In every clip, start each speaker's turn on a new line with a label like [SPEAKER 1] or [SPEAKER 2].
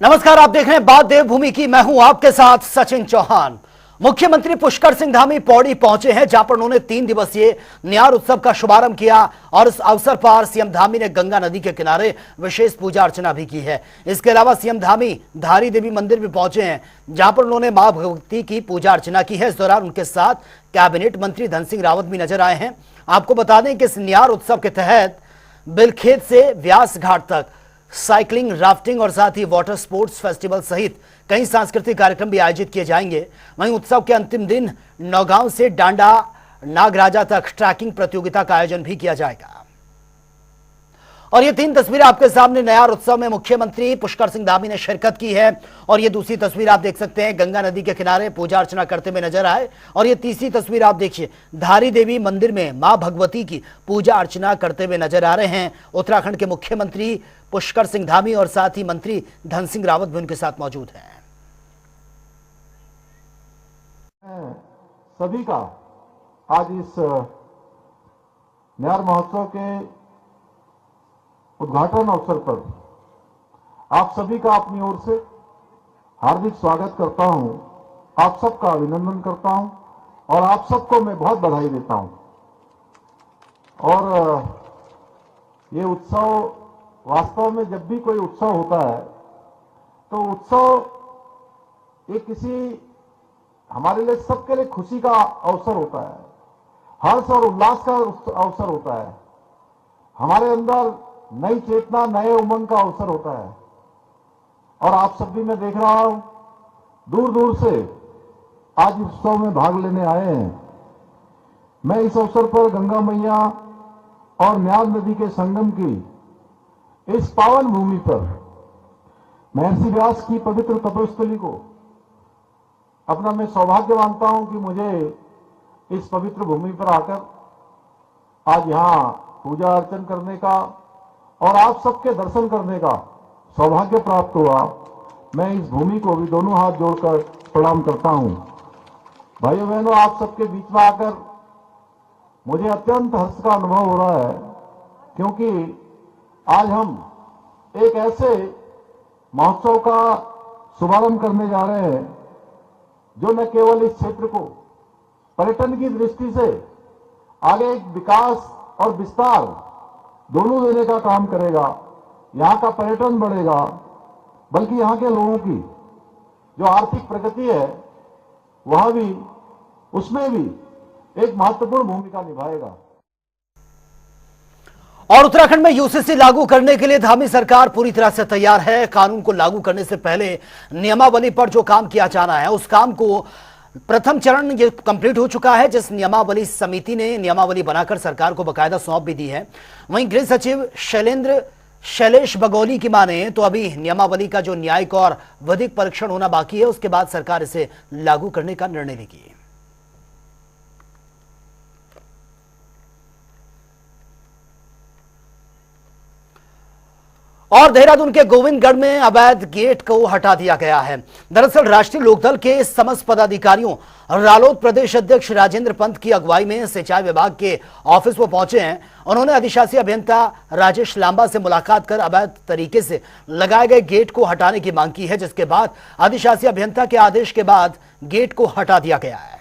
[SPEAKER 1] नमस्कार, आप देख रहे हैं बात देवभूमि की। मैं हूं आपके साथ सचिन चौहान। मुख्यमंत्री पुष्कर सिंह धामी पौड़ी पहुंचे हैं, जहां पर उन्होंने 3 दिवसीय न्यार उत्सव का शुभारंभ किया और इस अवसर पर सीएम धामी ने गंगा नदी के किनारे विशेष पूजा अर्चना भी की है। इसके अलावा सीएम धामी धारी देवी मंदिर भी पहुंचे हैं, जहां पर उन्होंने मां भगवती की पूजा अर्चना की है। इस दौरान उनके साथ कैबिनेट मंत्री धन सिंह रावत भी नजर आए हैं। आपको बता दें कि इस न्यार उत्सव के तहत बिलखेत से व्यास घाट तक साइकिलिंग, राफ्टिंग और साथ ही वाटर स्पोर्ट्स फेस्टिवल सहित कई सांस्कृतिक कार्यक्रम भी आयोजित किए जाएंगे। वहीं उत्सव के अंतिम दिन नौगांव से डांडा नागराजा तक ट्रैकिंग प्रतियोगिता का आयोजन भी किया जाएगा। और ये 3 तस्वीरें आपके सामने न्यार उत्सव में मुख्यमंत्री पुष्कर सिंह धामी ने शिरकत की है। और ये दूसरी तस्वीर आप देख सकते हैं, गंगा नदी के किनारे पूजा अर्चना करते हुए नजर आए। और ये तीसरी तस्वीर आप देखिए, धारी देवी मंदिर में मां भगवती की पूजा अर्चना करते हुए नजर आ रहे हैं उत्तराखंड के मुख्यमंत्री पुष्कर सिंह धामी और साथ ही मंत्री धन सिंह रावत भी उनके साथ मौजूद हैं।
[SPEAKER 2] सभी का आज इस न्यार महोत्सव के उद्घाटन अवसर पर आप सभी का अपनी ओर से हार्दिक स्वागत करता हूं। आप सबका अभिनंदन करता हूं और आप सबको मैं बहुत बधाई देता हूं। और ये उत्सव वास्तव में जब भी कोई उत्सव होता है तो उत्सव ये किसी हमारे लिए सबके लिए खुशी का अवसर होता है, हर्ष और उल्लास का अवसर होता है, हमारे अंदर नई चेतना, नए उमंग का अवसर होता है। और आप सब भी मैं देख रहा हूं दूर दूर से आज इस उत्सव में भाग लेने आए हैं। मैं इस अवसर पर गंगा मैया और न्यार नदी के संगम की इस पावन भूमि पर महर्षि व्यास की पवित्र तपोस्थली को अपना मैं सौभाग्य मानता हूं कि मुझे इस पवित्र भूमि पर आकर आज यहां पूजा अर्चन करने का और आप सबके दर्शन करने का सौभाग्य प्राप्त हुआ। मैं इस भूमि को भी दोनों हाथ जोड़कर प्रणाम करता हूं। भाइयों बहनों, आप सबके बीच में आकर मुझे अत्यंत हर्ष का अनुभव हो रहा है, क्योंकि आज हम एक ऐसे महोत्सव का शुभारंभ करने जा रहे हैं जो न केवल इस क्षेत्र को पर्यटन की दृष्टि से आगे एक विकास और विस्तार दोनों देने का काम करेगा, यहां का पर्यटन बढ़ेगा, बल्कि यहां के लोगों की जो आर्थिक प्रगति है वह भी उसमें भी एक महत्वपूर्ण भूमिका निभाएगा।
[SPEAKER 1] और उत्तराखंड में यूसीसी लागू करने के लिए धामी सरकार पूरी तरह से तैयार है। कानून को लागू करने से पहले नियमावली पर जो काम किया जाना है उस काम को प्रथम चरण ये कंप्लीट हो चुका है, जिस नियमावली समिति ने नियमावली बनाकर सरकार को बकायदा सौंप भी दी है। वहीं गृह सचिव शैलेश बगोली की माने तो अभी नियमावली का जो न्यायिक और विधिक परीक्षण होना बाकी है, उसके बाद सरकार इसे लागू करने का निर्णय लेगी। और देहरादून के गोविंदगढ़ में अवैध गेट को हटा दिया गया है। दरअसल राष्ट्रीय लोकदल के समस्त पदाधिकारियों रालोद प्रदेश अध्यक्ष राजेंद्र पंत की अगुवाई में सिंचाई विभाग के ऑफिस पर पहुंचे हैं। उन्होंने अधिशासी अभियंता राजेश लांबा से मुलाकात कर अवैध तरीके से लगाए गए गेट को हटाने की मांग की है, जिसके बाद अधिशासी अभियंता के आदेश के बाद गेट को हटा दिया गया है।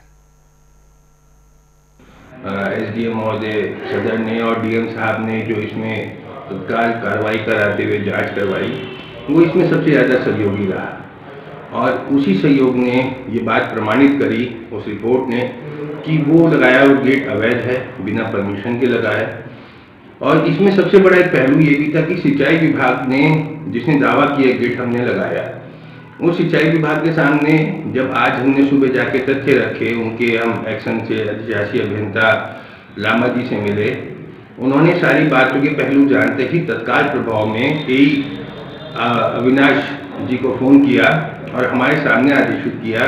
[SPEAKER 3] एसडीएम महोदय सदर ने और डीएम साहब ने जो इसमें तत्काल कार्रवाई कराते हुए जांच करवाई, वो इसमें सबसे ज़्यादा सहयोगी रहा। और उसी सहयोग ने ये बात प्रमाणित करी उस रिपोर्ट ने कि वो लगाया वो गेट अवैध है, बिना परमिशन के लगाया। और इसमें सबसे बड़ा एक पहलू ये भी था कि सिंचाई विभाग ने जिसने दावा किया गेट हमने लगाया, वो सिंचाई विभाग के सामने जब आज हमने सुबह जाके तथ्य रखे, उनके हम एक्शन से अधिशासी अभियंता लांबा जी से मिले, उन्होंने सारी बातों के पहलू जानते ही तत्काल प्रभाव में अविनाश जी को फोन किया और हमारे सामने आदेशित किया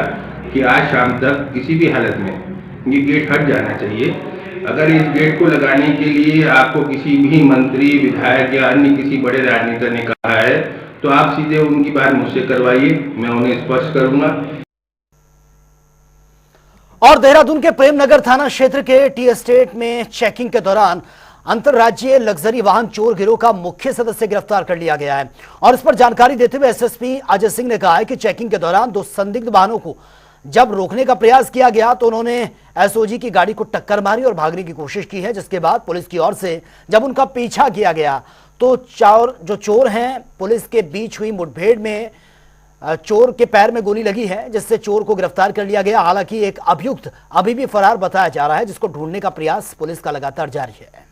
[SPEAKER 3] कि आज शाम तक किसी भी हालत में ये गेट हट जाना चाहिए। अगर इस गेट को लगाने के लिए आपको किसी भी मंत्री, विधायक या अन्य किसी बड़े राजनेता ने कहा है तो आप सीधे उनकी बात मुझसे करवाइए, मैं उन्हें स्पष्ट करूंगा।
[SPEAKER 1] और देहरादून के प्रेमनगर थाना क्षेत्र के टी एस्टेट में चेकिंग के दौरान अंतरराज्यीय लग्जरी वाहन चोर गिरोह का मुख्य सदस्य गिरफ्तार कर लिया गया है। और इस पर जानकारी देते हुए एसएसपी अजय सिंह ने कहा है कि चेकिंग के दौरान 2 संदिग्ध वाहनों को जब रोकने का प्रयास किया गया तो उन्होंने एसओजी की गाड़ी को टक्कर मारी और भागने की कोशिश की है, जिसके बाद पुलिस की ओर से जब उनका पीछा किया गया तो चोर हैं पुलिस के बीच हुई मुठभेड़ में चोर के पैर में गोली लगी है, जिससे चोर को गिरफ्तार कर लिया गया। हालांकि एक अभियुक्त अभी भी फरार बताया जा रहा है, जिसको ढूंढने का प्रयास पुलिस का लगातार जारी है।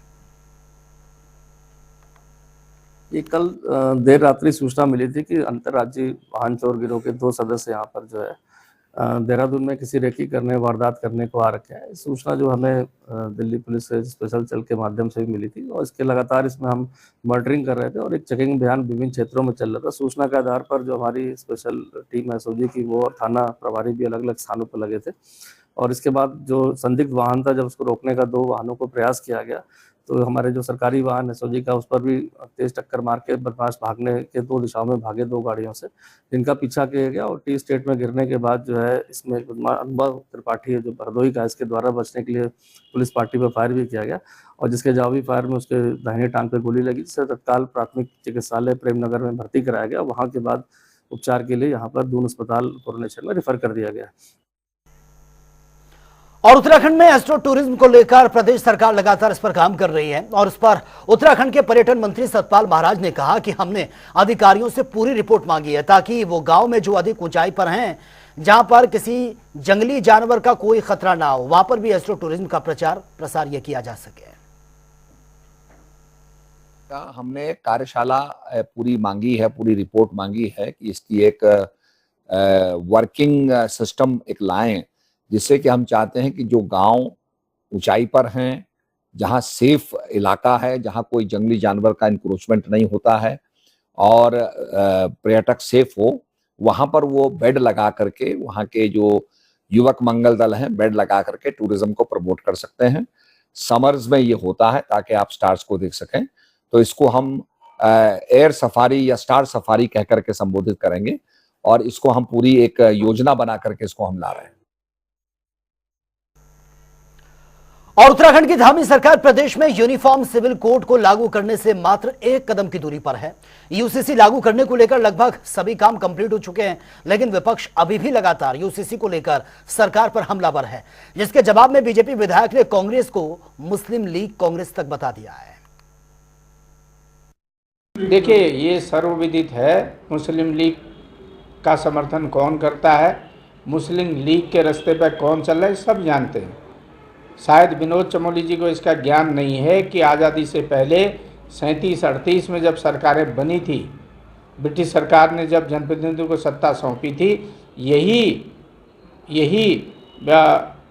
[SPEAKER 4] ये कल देर रात्रि सूचना मिली थी कि अंतर्राज्यीय वाहन चोर गिरोह के 2 सदस्य यहाँ पर जो है देहरादून में किसी रेकी करने वारदात करने को आ रखे हैं। सूचना जो हमें दिल्ली पुलिस से स्पेशल सेल के माध्यम से भी मिली थी और इसके लगातार इसमें हम मॉनिटरिंग कर रहे थे और एक चेकिंग अभियान विभिन्न क्षेत्रों में चल रहा था। सूचना के आधार पर जो हमारी स्पेशल टीम एसओजी की वो और थाना प्रभारी भी अलग अलग स्थानों पर लगे थे और इसके बाद जो संदिग्ध वाहन था जब उसको रोकने का 2 वाहनों को प्रयास किया गया तो हमारे जो सरकारी वाहन एसओजी का उस पर भी तेज टक्कर मार के बदमाश भागने के 2 दिशाओं में भागे 2 गाड़ियों से, जिनका पीछा किया गया और टी स्टेट में गिरने के बाद जो है इसमें अनुभव त्रिपाठी है जो भरदोई का, इसके द्वारा बचने के लिए पुलिस पार्टी पर फायर भी किया गया और जिसके जवाबी फायर में उसके दाहिने टांग पर गोली लगी, जिसे तत्काल प्राथमिक चिकित्सालय प्रेमनगर में भर्ती कराया गया। वहाँ के बाद उपचार के लिए यहाँ पर दून अस्पताल भुवनेश्वर में रेफर कर दिया गया।
[SPEAKER 1] और उत्तराखंड में एस्ट्रो टूरिज्म को लेकर प्रदेश सरकार लगातार इस पर काम कर रही है और इस पर उत्तराखंड के पर्यटन मंत्री सतपाल महाराज ने कहा कि हमने अधिकारियों से पूरी रिपोर्ट मांगी है ताकि वो गांव में जो अधिक ऊंचाई पर हैं, जहां पर किसी जंगली जानवर का कोई खतरा ना हो, वहां पर भी एस्ट्रो टूरिज्म का प्रचार प्रसार यह किया जा सके।
[SPEAKER 5] हमने कार्यशाला पूरी मांगी है, पूरी रिपोर्ट मांगी है कि इसकी एक वर्किंग सिस्टम एक लाएं, जिससे कि हम चाहते हैं कि जो गांव ऊंचाई पर हैं, जहां सेफ इलाका है, जहां कोई जंगली जानवर का इंक्रोचमेंट नहीं होता है और पर्यटक सेफ हो, वहां पर वो बेड लगा करके, वहां के जो युवक मंगल दल हैं बेड लगा करके टूरिज्म को प्रमोट कर सकते हैं। समर्स में ये होता है ताकि आप स्टार्स को देख सकें, तो इसको हम एयर सफारी या स्टार सफारी कह करके संबोधित करेंगे और इसको हम पूरी एक योजना बना करके इसको हम ला रहे हैं।
[SPEAKER 1] और उत्तराखंड की धामी सरकार प्रदेश में यूनिफॉर्म सिविल कोड को लागू करने से मात्र 1 कदम की दूरी पर है। यूसीसी लागू करने को लेकर लगभग सभी काम कंप्लीट हो चुके हैं, लेकिन विपक्ष अभी भी लगातार यूसीसी को लेकर सरकार पर हमलावर है, जिसके जवाब में बीजेपी विधायक ने कांग्रेस को मुस्लिम लीग कांग्रेस तक बता दिया है।
[SPEAKER 6] देखिए, ये सर्वविदित है मुस्लिम लीग का समर्थन कौन करता है, मुस्लिम लीग के रास्ते पर कौन चल रहा है, सब जानते हैं। शायद विनोद चमोली जी को इसका ज्ञान नहीं है कि आज़ादी से पहले 37-38 में जब सरकारें बनी थी, ब्रिटिश सरकार ने जब जनप्रतिनिधियों को सत्ता सौंपी थी, यही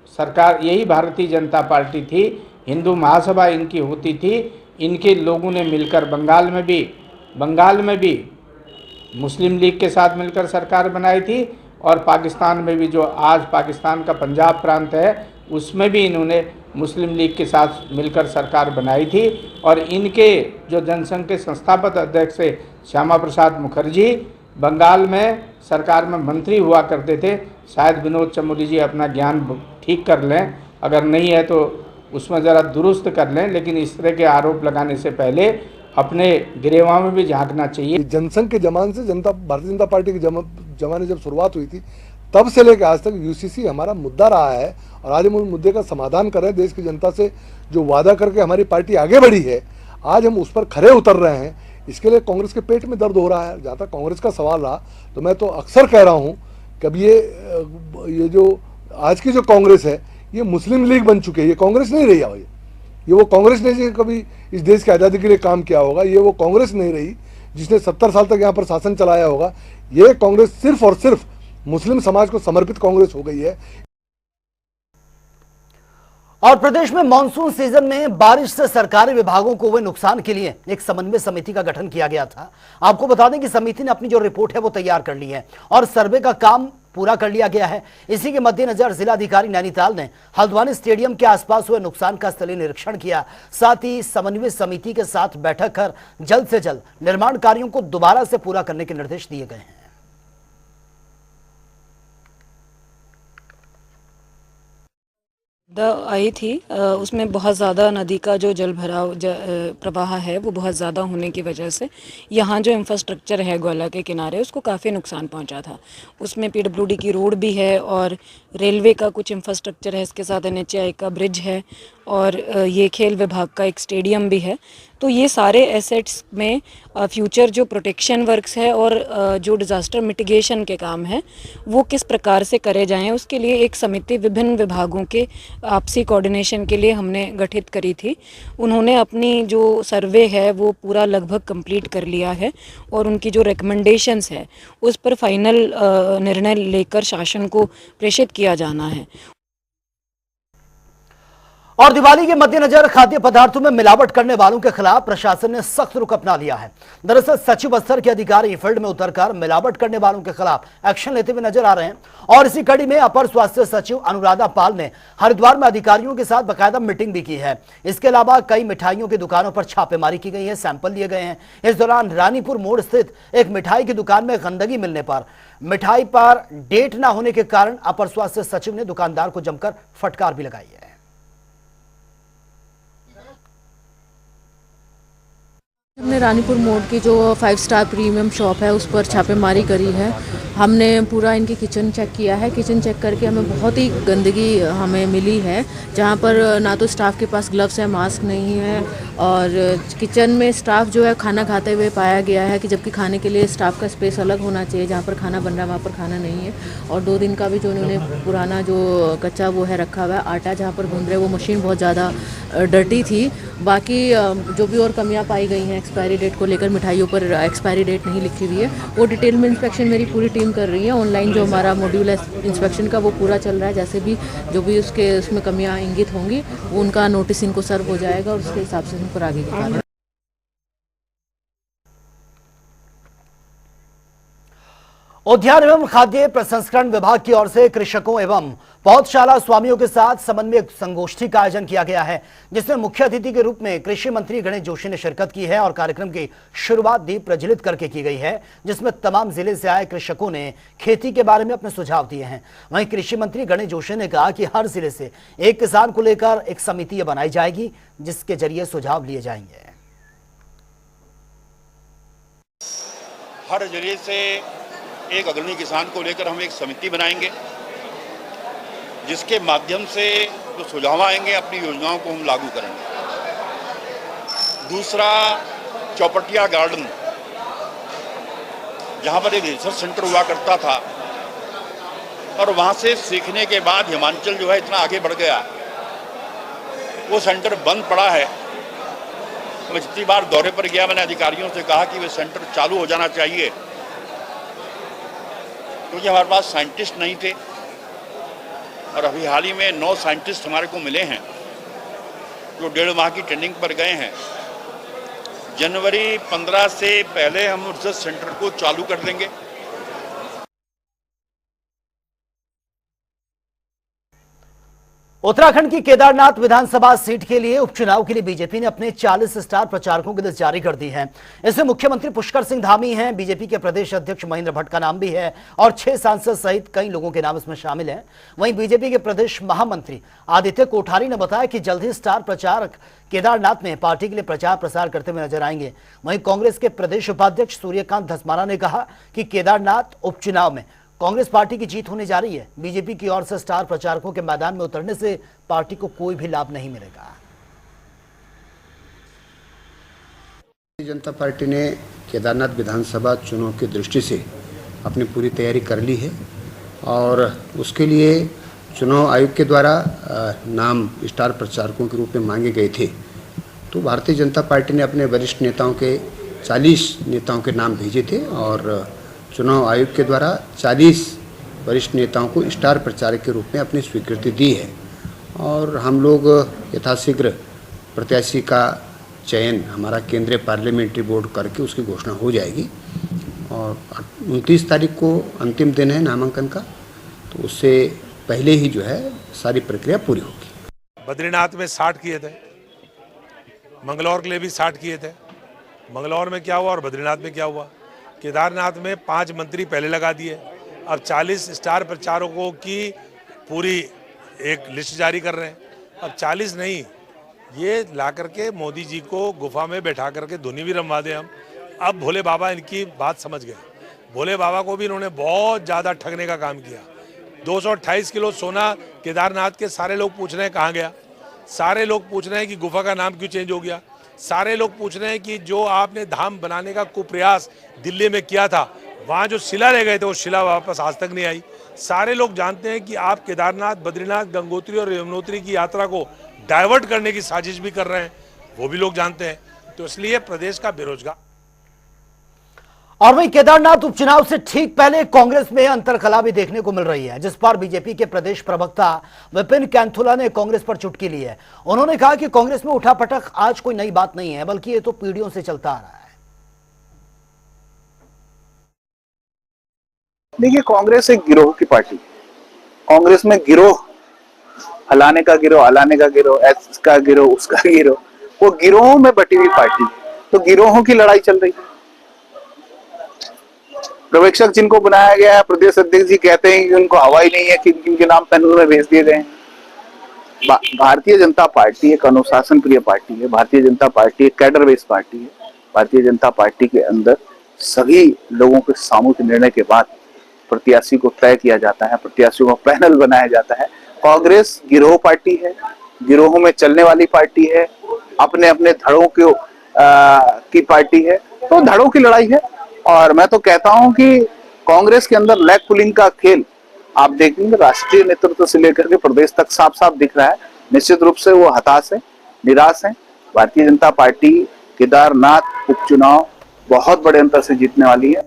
[SPEAKER 6] सरकार, यही भारतीय जनता पार्टी थी। हिंदू महासभा इनकी होती थी। इनके लोगों ने मिलकर बंगाल में भी मुस्लिम लीग के साथ मिलकर सरकार बनाई थी और पाकिस्तान में भी, जो आज पाकिस्तान का पंजाब प्रांत है, उसमें भी इन्होंने मुस्लिम लीग के साथ मिलकर सरकार बनाई थी। और इनके जो जनसंघ के संस्थापक अध्यक्ष थे श्यामा प्रसाद मुखर्जी, बंगाल में सरकार में मंत्री हुआ करते थे। शायद विनोद चमोली जी अपना ज्ञान ठीक कर लें, अगर नहीं है तो उसमें ज़रा दुरुस्त कर लें, लेकिन इस तरह के आरोप लगाने से पहले अपने गिरेवा में भी झांकना चाहिए।
[SPEAKER 7] जनसंघ के जमाने से भारतीय जनता पार्टी के जमाने जब शुरुआत हुई थी, तब से लेकर आज तक यूसीसी हमारा मुद्दा रहा है और आज हम उस मुद्दे का समाधान कर रहे हैं। देश की जनता से जो वादा करके हमारी पार्टी आगे बढ़ी है, आज हम उस पर खरे उतर रहे हैं। इसके लिए कांग्रेस के पेट में दर्द हो रहा है। जहाँ तक कांग्रेस का सवाल रहा, तो मैं तो अक्सर कह रहा हूँ कि अब ये जो आज की जो कांग्रेस है, ये मुस्लिम लीग बन चुकी है। ये कांग्रेस नहीं रही है। ये वो कांग्रेस नहीं जिसने कभी इस देश की आज़ादी के लिए काम किया होगा। ये वो कांग्रेस नहीं रही जिसने 70 साल तक यहाँ पर शासन चलाया होगा। ये कांग्रेस सिर्फ और सिर्फ मुस्लिम समाज को समर्पित कांग्रेस हो गई है।
[SPEAKER 1] और प्रदेश में मानसून सीजन में बारिश से सरकारी विभागों को हुए नुकसान के लिए एक समन्वय समिति का गठन किया गया था। आपको बता दें कि समिति ने अपनी जो रिपोर्ट है वो तैयार कर ली है और सर्वे का काम पूरा कर लिया गया है। इसी के मद्देनजर जिलाधिकारी नैनीताल ने हल्द्वानी स्टेडियम के आसपास हुए नुकसान का स्थलीय निरीक्षण किया। साथ ही समन्वय समिति के साथ बैठक कर जल्द से जल्द निर्माण कार्यों को दोबारा से पूरा करने के निर्देश दिए गए हैं।
[SPEAKER 8] आई थी उसमें बहुत ज़्यादा नदी का जो जल भराव प्रवाह है वो बहुत ज़्यादा होने की वजह से यहाँ जो इंफ्रास्ट्रक्चर है ग्वाला के किनारे उसको काफ़ी नुकसान पहुँचा था। उसमें पीडब्ल्यूडी की रोड भी है और रेलवे का कुछ इंफ्रास्ट्रक्चर है, इसके साथ NHAI का ब्रिज है और ये खेल विभाग का एक स्टेडियम भी है। तो ये सारे एसेट्स में फ्यूचर जो प्रोटेक्शन वर्क्स है और जो डिज़ास्टर मिटिगेशन के काम हैं वो किस प्रकार से करे जाएं, उसके लिए एक समिति विभिन्न विभागों के आपसी कोऑर्डिनेशन के लिए हमने गठित करी थी। उन्होंने अपनी जो सर्वे है वो पूरा लगभग कंप्लीट कर लिया है और उनकी जो रिकमेंडेशंस है उस पर फाइनल निर्णय लेकर शासन को प्रेषित किया जाना है।
[SPEAKER 1] और दिवाली के मद्देनजर खाद्य पदार्थों में मिलावट करने वालों के खिलाफ प्रशासन ने सख्त रुख अपना लिया है। दरअसल सचिव स्तर के अधिकारी फील्ड में उतरकर मिलावट करने वालों के खिलाफ एक्शन लेते हुए नजर आ रहे हैं और इसी कड़ी में अपर स्वास्थ्य सचिव अनुराधा पाल ने हरिद्वार में अधिकारियों के साथ बाकायदा मीटिंग भी की है। इसके अलावा कई मिठाइयों की दुकानों पर छापेमारी की गई है, सैंपल लिए गए हैं। इस दौरान रानीपुर मोड़ स्थित एक मिठाई की दुकान में गंदगी मिलने पर मिठाई पर डेट न होने के कारण अपर स्वास्थ्य सचिव ने दुकानदार को जमकर फटकार भी लगाई है।
[SPEAKER 9] हमने रानीपुर मोड़ की जो 5 स्टार प्रीमियम शॉप है उस पर छापेमारी करी है। हमने पूरा इनकी किचन चेक किया है। किचन चेक करके हमें बहुत ही गंदगी हमें मिली है, जहाँ पर ना तो स्टाफ के पास ग्लव्स है, मास्क नहीं है और किचन में स्टाफ जो है खाना खाते हुए पाया गया है कि जबकि खाने के लिए स्टाफ का स्पेस अलग होना चाहिए, जहाँ पर खाना बन रहा है वहाँ पर खाना नहीं है। और 2 दिन का भी जो उन्होंने पुराना जो कच्चा वो है रखा हुआ है, आटा जहाँ पर गूंद रहे वो मशीन बहुत ज़्यादा डर्टी थी। बाकी जो भी और कमियां पाई गई हैं एक्सपायरी डेट को लेकर, मिठाइयों पर एक्सपायरी डेट नहीं लिखी हुई है, वो डिटेल में इंस्पेक्शन मेरी पूरी टीम कर रही है। ऑनलाइन जो हमारा मॉड्यूल है इंस्पेक्शन का वो पूरा चल रहा है। जैसे भी जो भी उसमें कमियां इंगित होंगी वो उनका नोटिस इनको सर्व हो जाएगा और उसके हिसाब से उनको आगे की।
[SPEAKER 1] उद्यान एवं खाद्य प्रसंस्करण विभाग की ओर से कृषकों एवं पौधशाला स्वामियों के साथ समन्वय संगोष्ठी का आयोजन किया गया है, जिसमें मुख्य अतिथि के रूप में कृषि मंत्री गणेश जोशी ने शिरकत की है और कार्यक्रम की शुरुआत दीप प्रज्वलित करके की गई है, जिसमें तमाम जिले से आए कृषकों ने खेती के बारे में अपने सुझाव दिए हैं। वहीं कृषि मंत्री गणेश जोशी ने कहा कि हर जिले से एक किसान को लेकर एक समिति बनाई जाएगी, जिसके जरिए सुझाव लिए जाएंगे।
[SPEAKER 10] हर जिले से एक अग्रणी किसान को लेकर हम एक समिति बनाएंगे, जिसके माध्यम से जो सुझाव आएंगे अपनी योजनाओं को हम लागू करेंगे। दूसरा, चौपटिया गार्डन जहां पर एक रिसर्च सेंटर हुआ करता था और वहां से सीखने के बाद हिमाचल जो है इतना आगे बढ़ गया, वो सेंटर बंद पड़ा है। मैं जितनी बार दौरे पर गया मैंने अधिकारियों से कहा कि वो सेंटर चालू हो जाना चाहिए, क्योंकि हमारे पास साइंटिस्ट नहीं थे और अभी हाल ही में 9 साइंटिस्ट हमारे को मिले हैं जो 1.5 माह की ट्रेनिंग पर गए हैं। जनवरी 15 से पहले हम रिसर्च सेंटर को चालू कर देंगे।
[SPEAKER 1] उत्तराखंड की केदारनाथ विधानसभा सीट के लिए उपचुनाव के लिए बीजेपी ने अपने 40 स्टार प्रचारकों की लिस्ट जारी कर दी है। इसमें मुख्यमंत्री पुष्कर सिंह धामी हैं, बीजेपी के प्रदेश अध्यक्ष महेंद्र भट्ट का नाम भी है और 6 सांसद सहित कई लोगों के नाम इसमें शामिल हैं। वहीं बीजेपी के प्रदेश महामंत्री आदित्य कोठारी ने बताया कि जल्द ही स्टार प्रचारक केदारनाथ में पार्टी के लिए प्रचार प्रसार करते हुए नजर आएंगे। वहीं कांग्रेस के प्रदेश उपाध्यक्ष सूर्यकांत धस्माना ने कहा कि केदारनाथ उपचुनाव में कांग्रेस पार्टी की जीत होने जा रही है। बीजेपी की ओर से स्टार प्रचारकों के मैदान में उतरने से पार्टी को कोई भी लाभ नहीं मिलेगा।
[SPEAKER 11] भारतीय जनता पार्टी ने केदारनाथ विधानसभा चुनाव की दृष्टि से अपनी पूरी तैयारी कर ली है और उसके लिए चुनाव आयोग के द्वारा नाम स्टार प्रचारकों के रूप में मांगे गए थे। तो भारतीय जनता पार्टी ने अपने वरिष्ठ नेताओं के 40 नेताओं के नाम भेजे थे और चुनाव आयोग के द्वारा 40 वरिष्ठ नेताओं को स्टार प्रचारक के रूप में अपनी स्वीकृति दी है और हम लोग यथाशीघ्र प्रत्याशी का चयन हमारा केंद्रीय पार्लियामेंट्री बोर्ड करके उसकी घोषणा हो जाएगी और 29 तारीख को अंतिम दिन है नामांकन का, तो उससे पहले ही जो है सारी प्रक्रिया पूरी होगी।
[SPEAKER 12] बद्रीनाथ में 60 किए थे, मंगलौर के लिए भी 60 किए थे। मंगलौर में क्या हुआ और बद्रीनाथ में क्या हुआ? केदारनाथ में 5 मंत्री पहले लगा दिए, अब 40 स्टार प्रचारकों की पूरी एक लिस्ट जारी कर रहे हैं। अब 40 नहीं, ये ला करके मोदी जी को गुफा में बैठा करके धुनी भी रमवा दें हम। अब भोले बाबा इनकी बात समझ गए। भोले बाबा को भी इन्होंने बहुत ज़्यादा ठगने का काम किया। 228 किलो सोना केदारनाथ के सारे लोग पूछ रहे हैं कहाँ गया। सारे लोग पूछ रहे हैं कि गुफा का नाम क्यों चेंज हो गया। सारे लोग पूछ रहे हैं कि जो आपने धाम बनाने का कुप्रयास दिल्ली में किया था, वहाँ जो शिला रह गए थे वो शिला वापस आज तक नहीं आई। सारे लोग जानते हैं कि आप केदारनाथ, बद्रीनाथ, गंगोत्री और यमुनोत्री की यात्रा को डाइवर्ट करने की साजिश भी कर रहे हैं, वो भी लोग जानते हैं। तो इसलिए प्रदेश का बेरोजगार।
[SPEAKER 1] और वहीं केदारनाथ उपचुनाव से ठीक पहले कांग्रेस में अंतरकला भी देखने को मिल रही है, जिस पर बीजेपी के प्रदेश प्रवक्ता विपिन कैंथुला ने कांग्रेस पर चुटकी ली है। उन्होंने कहा कि कांग्रेस में उठापटक आज कोई नई बात नहीं है, बल्कि ये तो पीढ़ियों से चलता आ रहा है।
[SPEAKER 13] देखिए, कांग्रेस एक गिरोह की पार्टी। कांग्रेस में गिरोह, हलाने का गिरोह, हलाने का गिरोह, इसका गिरोह, उसका गिरोह, वो गिरोहों में बटी हुई पार्टी। तो गिरोहों की लड़ाई चल रही है। पर्यवेक्षक जिनको बनाया गया है, प्रदेश अध्यक्ष जी कहते हैं कि उनको हवा ही नहीं है कि इनके नाम पैनल में भेज दिए गए हैं। भारतीय जनता पार्टी एक अनुशासन प्रिय पार्टी है। भारतीय जनता पार्टी एक कैडर बेस्ड पार्टी है। भारतीय जनता पार्टी के अंदर सभी लोगों के सामूहिक निर्णय के बाद प्रत्याशी को तय किया जाता है, प्रत्याशियों का पैनल बनाया जाता है। कांग्रेस गिरोह पार्टी है, गिरोहों में चलने वाली पार्टी है, अपने अपने धड़ों की पार्टी है। तो धड़ों की लड़ाई है। और मैं तो कहता हूं कि कांग्रेस के अंदर लेग पुलिंग का खेल आप देखेंगे राष्ट्रीय नेतृत्व से लेकर के प्रदेश तक साफ साफ दिख रहा है। निश्चित रूप से वो हताश है, निराश है। भारतीय जनता पार्टी केदारनाथ उपचुनाव बहुत बड़े अंतर से जीतने वाली है।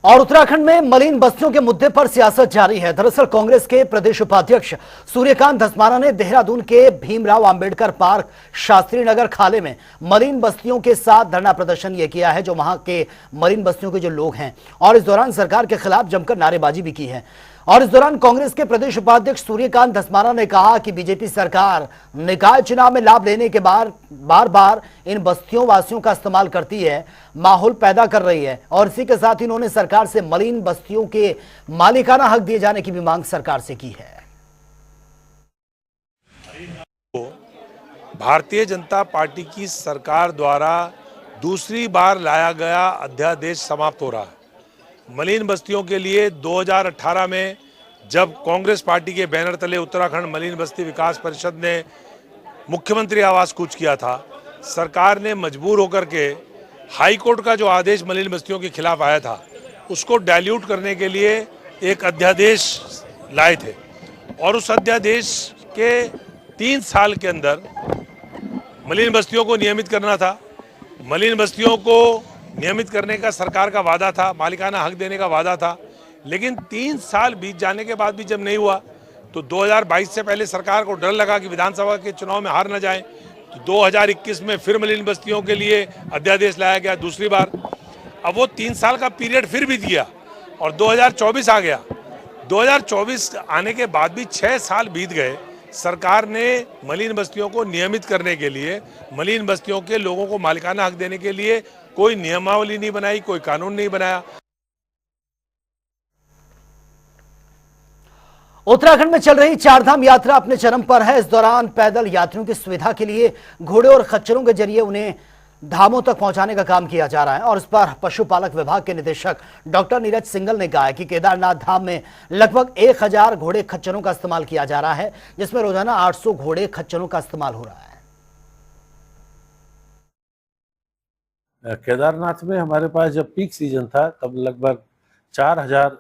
[SPEAKER 1] और उत्तराखंड में मलिन बस्तियों के मुद्दे पर सियासत जारी है। दरअसल कांग्रेस के प्रदेश उपाध्यक्ष सूर्यकांत धस्माना ने देहरादून के भीमराव अंबेडकर पार्क शास्त्री नगर खाले में मलिन बस्तियों के साथ धरना प्रदर्शन ये किया है, जो वहां के मलिन बस्तियों के जो लोग हैं, और इस दौरान सरकार के खिलाफ जमकर नारेबाजी भी की है। और इस दौरान कांग्रेस के प्रदेश उपाध्यक्ष सूर्यकांत धस्माना ने कहा कि बीजेपी सरकार निकाय चुनाव में लाभ लेने के बार बार इन बस्तियों वासियों का इस्तेमाल करती है, माहौल पैदा कर रही है। और इसी के साथ इन्होंने सरकार से मलिन बस्तियों के मालिकाना हक दिए जाने की भी मांग सरकार से की है।
[SPEAKER 12] भारतीय जनता पार्टी की सरकार द्वारा दूसरी बार लाया गया अध्यादेश समाप्त हो रहा है। मलिन बस्तियों के लिए 2018 में जब कांग्रेस पार्टी के बैनर तले उत्तराखंड मलिन बस्ती विकास परिषद ने मुख्यमंत्री आवास कूच किया था, सरकार ने मजबूर होकर के हाई कोर्ट का जो आदेश मलिन बस्तियों के खिलाफ आया था उसको डाइल्यूट करने के लिए एक अध्यादेश लाए थे। और उस अध्यादेश के 3 साल के अंदर मलिन बस्तियों को नियमित करना था। मलिन बस्तियों को नियमित करने का सरकार का वादा था, मालिकाना हक देने का वादा था। लेकिन 3 साल बीत जाने के बाद भी जब नहीं हुआ तो 2022 से पहले सरकार को डर लगा कि विधानसभा के चुनाव में हार न जाए, तो 2021 में फिर मलिन बस्तियों के लिए अध्यादेश लाया गया दूसरी बार। अब वो 3 साल का पीरियड फिर बीत गया और 2024 आ गया। 2024 आने के बाद भी 6 साल बीत गए। सरकार ने मलिन बस्तियों को नियमित करने के लिए, मलिन बस्तियों के लोगों को मालिकाना हक देने के लिए कोई नियमावली नहीं बनाई, कोई कानून नहीं बनाया।
[SPEAKER 1] उत्तराखंड में चल रही चारधाम यात्रा अपने चरम पर है। इस दौरान पैदल यात्रियों की सुविधा के लिए घोड़े और खच्चरों के जरिए उन्हें धामों तक पहुंचाने का काम किया जा रहा है। और इस पर पशुपालक विभाग के निदेशक डॉक्टर नीरज सिंगल ने कहा है कि केदारनाथ धाम में लगभग 1000 घोड़े खच्चरों का इस्तेमाल किया जा रहा है, जिसमें रोजाना 800 घोड़े खच्चरों का इस्तेमाल हो रहा है।
[SPEAKER 14] केदारनाथ में हमारे पास जब पीक सीजन था तब लगभग 4000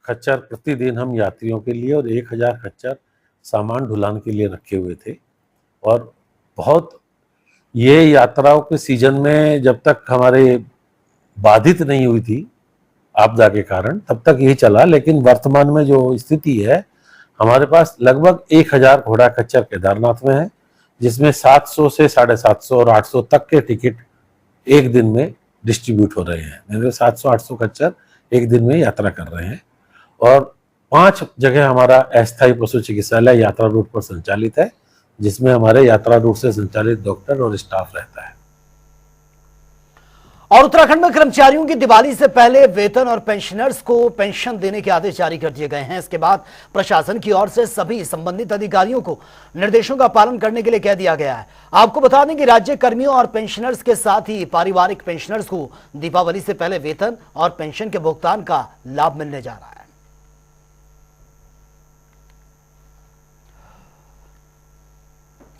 [SPEAKER 14] खच्चर प्रतिदिन हम यात्रियों के लिए और 1000 खच्चर सामान ढुलान के लिए रखे हुए थे। और बहुत ये यात्राओं के सीजन में जब तक हमारे बाधित नहीं हुई थी आपदा के कारण तब तक यही चला। लेकिन वर्तमान में जो स्थिति है, हमारे पास लगभग 1000 घोड़ा खच्चर केदारनाथ में है, जिसमें 700 से 750 और 800 तक के टिकट एक दिन में डिस्ट्रीब्यूट हो रहे हैं। 700-800 खच्चर एक दिन में यात्रा कर रहे हैं। और 5 जगह हमारा अस्थायी पशु चिकित्सालय यात्रा रूट पर संचालित है, जिसमें हमारे यात्रा रूट से संचालित डॉक्टर और स्टाफ रहता है।
[SPEAKER 1] और उत्तराखंड में कर्मचारियों की दिवाली से पहले वेतन और पेंशनर्स को पेंशन देने के आदेश जारी कर दिए गए हैं। इसके बाद प्रशासन की ओर से सभी संबंधित अधिकारियों को निर्देशों का पालन करने के लिए कह दिया गया है। आपको बता दें कि राज्य कर्मियों और पेंशनर्स के साथ ही पारिवारिक पेंशनर्स को दीपावली से पहले वेतन और पेंशन के भुगतान का लाभ मिलने जा रहा है।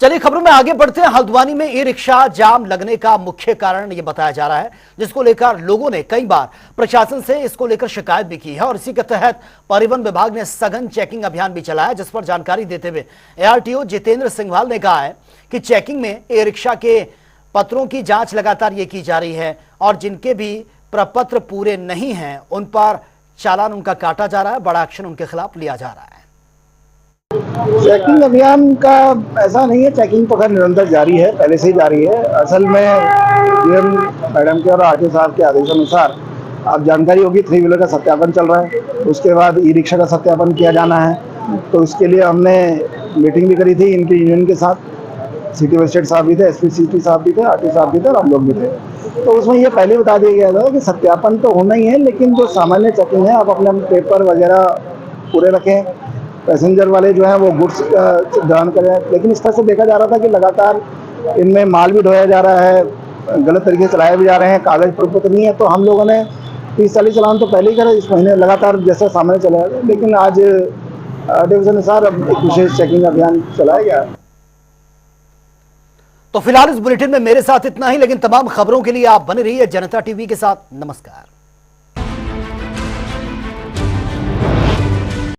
[SPEAKER 1] चलिए खबरों में आगे बढ़ते हैं। हल्द्वानी में ई रिक्शा जाम लगने का मुख्य कारण यह बताया जा रहा है, जिसको लेकर लोगों ने कई बार प्रशासन से इसको लेकर शिकायत भी की है और इसी के तहत परिवहन विभाग ने सघन चेकिंग अभियान भी चलाया, जिस पर जानकारी देते हुए ARTO जितेंद्र सिंघवाल ने कहा है कि चेकिंग में ई रिक्शा के पत्रों की जांच लगातार ये की जा रही है और जिनके भी प्रपत्र पूरे नहीं है उन पर चालान उनका काटा जा रहा है, बड़ा एक्शन उनके खिलाफ लिया जा रहा है।
[SPEAKER 15] चेकिंग अभियान का ऐसा नहीं है, चेकिंग तो खैर निरंतर जारी है, पहले से ही जारी है। असल में डीएम मैडम के और आरटीओ साहब के आदेशानुसार अब जानकारी होगी 3 व्हीलर का सत्यापन चल रहा है, उसके बाद ई रिक्शा का सत्यापन किया जाना है। तो उसके लिए हमने मीटिंग भी करी थी इनके यूनियन के साथ, सिटी मजिस्ट्रेट साहब भी थे, SP सिटी साहब भी थे, आरटीओ साहब भी थे और हम लोग भी थे। तो उसमें ये पहले बता दिया गया था कि सत्यापन तो होना ही है, लेकिन जो सामान्य चेकिंग है आप अपने पेपर वगैरह पूरे रखें, पैसेंजर वाले जो है वो गुड्स दौरान करें। लेकिन इस तरह से देखा जा रहा था कि लगातार इनमें माल भी ढोया जा रहा है, गलत तरीके से चलाए भी जा रहे हैं, कागज प्रपत्र नहीं है। तो हम लोगों ने 30-40 चालान तो पहले ही करे, इस महीने लगातार जैसा सामने चलाया गया, लेकिन आज डिवीजन अनुसार अब एक विशेष चेकिंग अभियान चलाया गया।
[SPEAKER 1] तो फिलहाल इस बुलेटिन में मेरे साथ इतना ही, लेकिन तमाम खबरों के लिए आप बने रहिए जनता टीवी के साथ। नमस्कार।